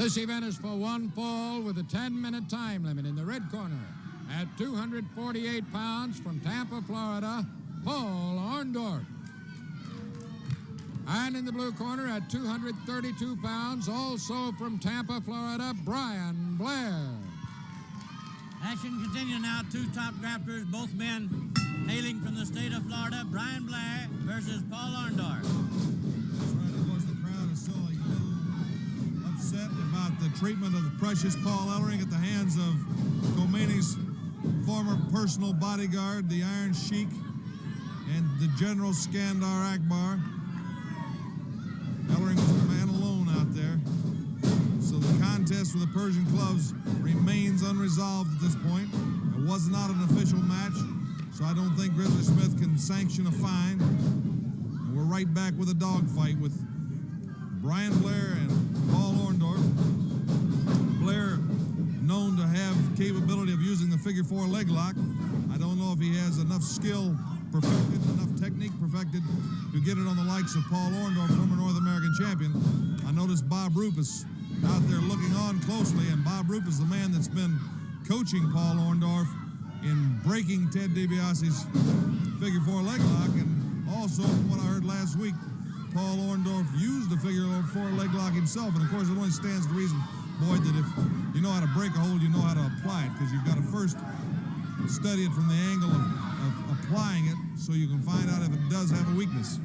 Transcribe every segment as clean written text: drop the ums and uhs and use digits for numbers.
This event is for one fall with a 10-minute time limit. In the red corner, at 248 pounds from Tampa, Florida, Paul Orndorff. And in the blue corner at 232 pounds, also from Tampa, Florida, Brian Blair. Action continues now. Two top drafters, both men hailing from the state of Florida. Brian Blair versus Paul Orndorff. That's right. Of course, the crowd is still a little upset about the treatment of the precious Paul Ellering at the hands of Khomeini's former personal bodyguard, the Iron Sheik, and the General Skandar Akbar. Ellering was a man alone out there. So the contest for the Persian clubs remains unresolved at this point. It was not an official match, so I don't think Grizzly Smith can sanction a fine. And we're right back with a dogfight with Brian Blair and Paul Orndorff. Blair, known to have capability of using the figure four leg lock. I don't know if he has enough skill perfected, enough technique perfected to get it on the likes of Paul Orndorff, former North American champion. I noticed Bob Roop is out there looking on closely, and Bob Roop is the man that's been coaching Paul Orndorff in breaking Ted DiBiase's figure four leg lock, and also from what I heard last week, Paul Orndorff used the figure four leg lock himself, and of course it only stands to reason, Boyd, that if you know how to break a hold, you know how to apply it, because you've got to first study it from the angle of applying it so you can find out if it does have a weakness.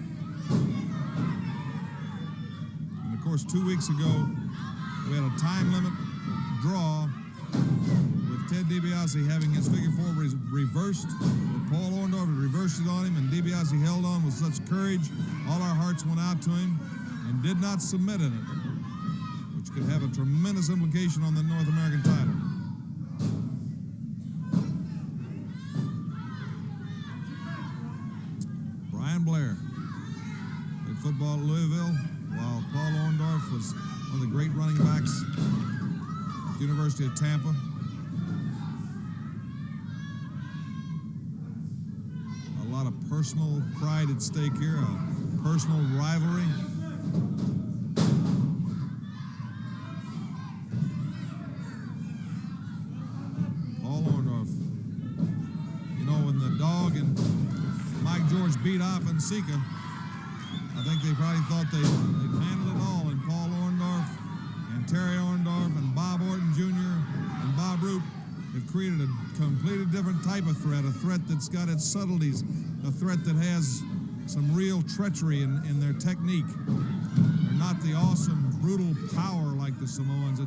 And of course 2 weeks ago, we had a time limit draw with Ted DiBiase having his figure four reversed. But Paul Orndorff had reversed it on him, and DiBiase held on with such courage. All our hearts went out to him and did not submit in it, which could have a tremendous implication on the North American title. Brian Blair played football at Louisville, while Paul Orndorff was one of the great running backs at the University of Tampa. A lot of personal pride at stake here, a personal rivalry. Paul Orndorff. You know, when the dog and Mike George beat off in Sika, I think they probably thought they'd handled it all, and Paul Orndorff and Terry Orndorff and Bob Orton Jr. and Bob Roop have created a completely different type of threat, a threat that's got its subtleties, a threat that has some real treachery in their technique. They're not the awesome, brutal power like the Samoans.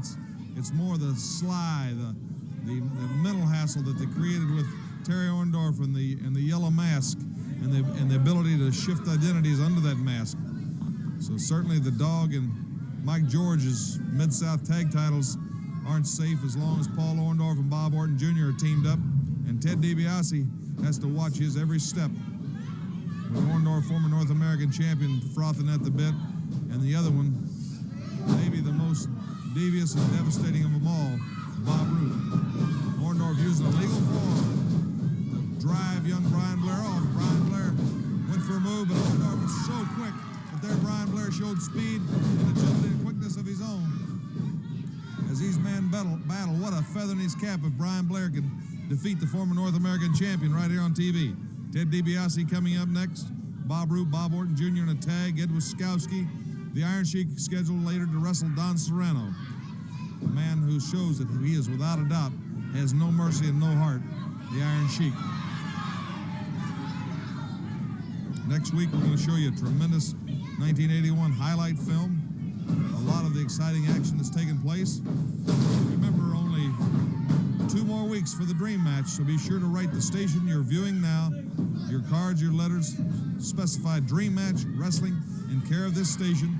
It's more the sly, the mental hassle that they created with Terry Orndorff and the yellow mask, and the ability to shift identities under that mask. So certainly the dog and Mike George's Mid-South tag titles aren't safe as long as Paul Orndorff and Bob Orton Jr. are teamed up, and Ted DiBiase has to watch his every step. With Orndorff, former North American champion, frothing at the bit, and the other one, maybe the most devious and devastating of them all, Bob Roop. Orndorff using a legal form to drive young Brian Blair off. Brian Blair went for a move, but Orndorff was so quick that there Brian Blair showed speed and agility and quickness of his own. As these men battle, what a feather in his cap if Brian Blair can defeat the former North American champion right here on TV. Ted DiBiase coming up next. Bob Roop, Bob Orton Jr. in a tag. Ed Wiskowski, the Iron Sheik, scheduled later to wrestle Don Serrano. A man who shows that he is, without a doubt, has no mercy and no heart, the Iron Sheik. Next week, we're going to show you a tremendous 1981 highlight film. A lot of the exciting action that's taken place. Remember, only 2 more weeks for the dream match, so be sure to write the station you're viewing now, your cards, your letters, specify dream match wrestling in care of this station.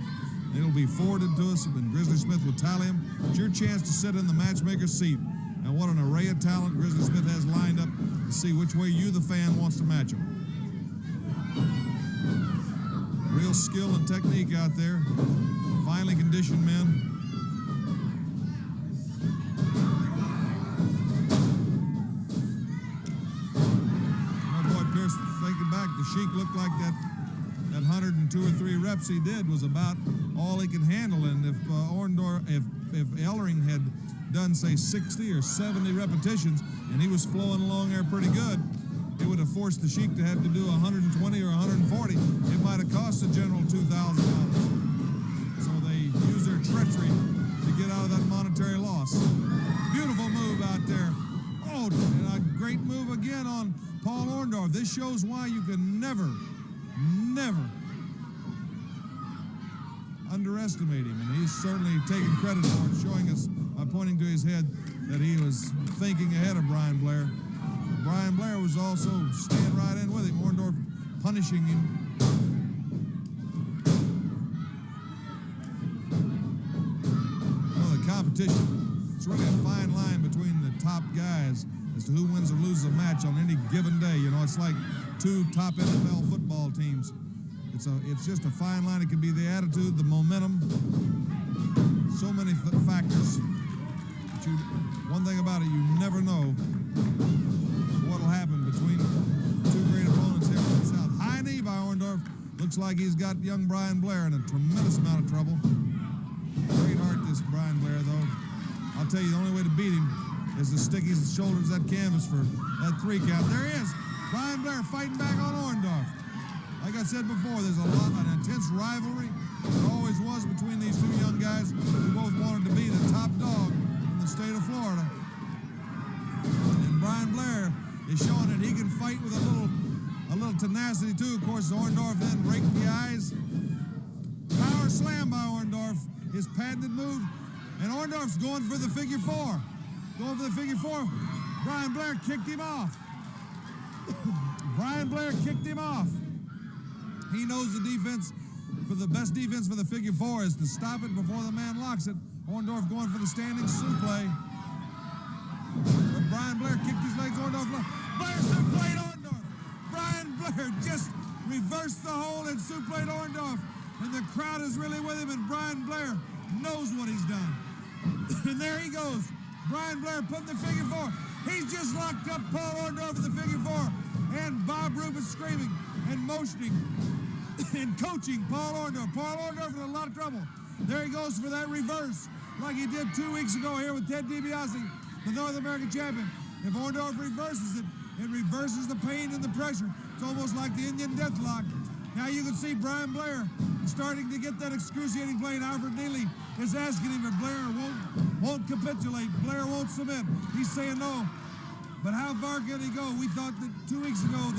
It'll be forwarded to us, and Grizzly Smith will tally them. It's your chance to sit in the matchmaker's seat. And what an array of talent Grizzly Smith has lined up to see which way you, the fan, wants to match them. Real skill and technique out there. Finely conditioned men. Oh boy, Pierce, thinking back, the Sheik looked like that 102 or 3 reps he did was about all he could handle. And if if Ellering had done, say, 60 or 70 repetitions, and he was flowing along there pretty good, it would have forced the Sheik to have to do 120 or 140. It might have cost the general $2,000. So they used their treachery to get out of that monetary loss. Beautiful move out there. Oh, and a great move again on Paul Orndorff. This shows why you can never underestimate him. And he's certainly taking credit for it, showing us by pointing to his head that he was thinking ahead of Brian Blair. Brian Blair was also staying right in with him. Orndorff punishing him. Well, the competition, it's really a fine line between the top guys as to who wins or loses a match on any given day. You know, it's like two top NFL football teams. It's just a fine line. It can be the attitude, the momentum, so many factors. But one thing about it, you never know what'll happen between two great opponents here in the South. High knee by Orndorff. Looks like he's got young Brian Blair in a tremendous amount of trouble. Great heart, this Brian Blair, though. I'll tell you, the only way to beat him is to stick his shoulders that canvas for that 3 count. There he is. Brian Blair fighting back on Orndorff. Like I said before, there's an intense rivalry. There always was between these two young guys who both wanted to be the top dog in the state of Florida. And Brian Blair is showing that he can fight with a little tenacity too. Of course, Orndorff then raked the eyes. Power slam by Orndorff, his patented move. And Orndorff's going for the figure 4. Going for the figure 4. Brian Blair kicked him off. Brian Blair kicked him off. He knows the best defense for the figure 4 is to stop it before the man locks it. Orndorff going for the standing suplex. But Brian Blair kicked his legs. Orndorff. Blair suplexed Orndorff. Brian Blair just reversed the hold and suplexed Orndorff. And the crowd is really with him, and Brian Blair knows what he's done. And there he goes. Brian Blair putting the figure 4. He's just locked up Paul Orndorff in the figure 4. And Bob Roop is screaming and motioning and coaching Paul Orndorff. Paul Orndorff in a lot of trouble. There he goes for that reverse, like he did 2 weeks ago here with Ted DiBiase, the North American champion. If Orndorff reverses it, it reverses the pain and the pressure. It's almost like the Indian deathlock. Now you can see Brian Blair starting to get that excruciating pain. Alfred Neely is asking him if Blair won't capitulate. Blair won't submit. He's saying no. But how far can he go? We thought that 2 weeks ago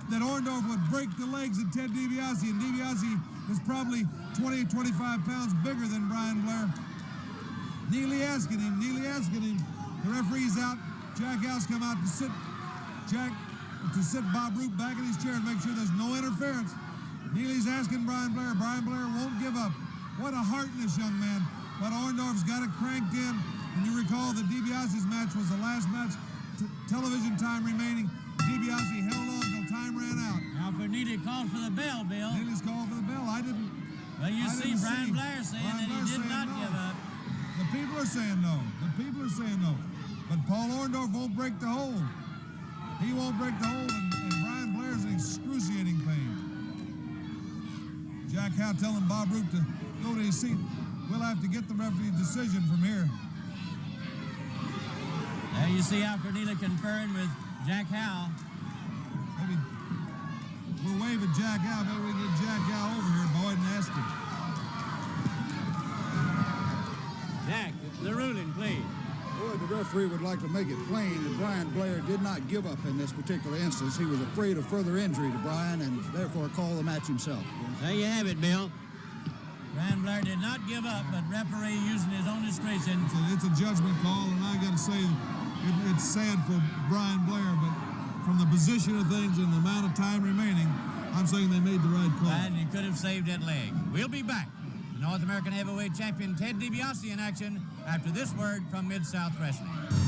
that Orndorff would break the legs of Ted DiBiase, and DiBiase is probably 20 or 25 pounds bigger than Brian Blair. Neely asking him. The referee's out. Jack House come out to sit Bob Roop back in his chair and make sure there's no interference. Neely's asking Brian Blair. Brian Blair won't give up. What a heart in this young man. But Orndorff's got it cranked in. And you recall that DiBiase's match was the last match, television time remaining. DiBiase held on until time ran out. Now for Neely called for the bell, Bill. Neely's called for the bell. Well, you see Brian Blair saying that he did not give up. The people are saying no. But Paul Orndorff won't break the hold. He won't break the hold, and Brian Blair's in excruciating pain. Jack Howe telling Bob Roop to go to his seat. We'll have to get the referee's decision from here. There you see Alfred Neely conferring with Jack Howe. Maybe we'll wave at Jack Howe. Maybe we can get Jack Howe over here, Boyd, and ask him. Jack, the ruling, please. Well, the referee would like to make it plain that Brian Blair did not give up in this particular instance. He was afraid of further injury to Brian and therefore called the match himself. There you have it, Bill. Brian Blair did not give up, but referee using his own discretion. It's a judgment call, and I got to say, it's sad for Brian Blair, but from the position of things and the amount of time remaining, I'm saying they made the right call. And he could have saved that leg. We'll be back. The North American Heavyweight Champion Ted DiBiase in action after this word from Mid-South Wrestling.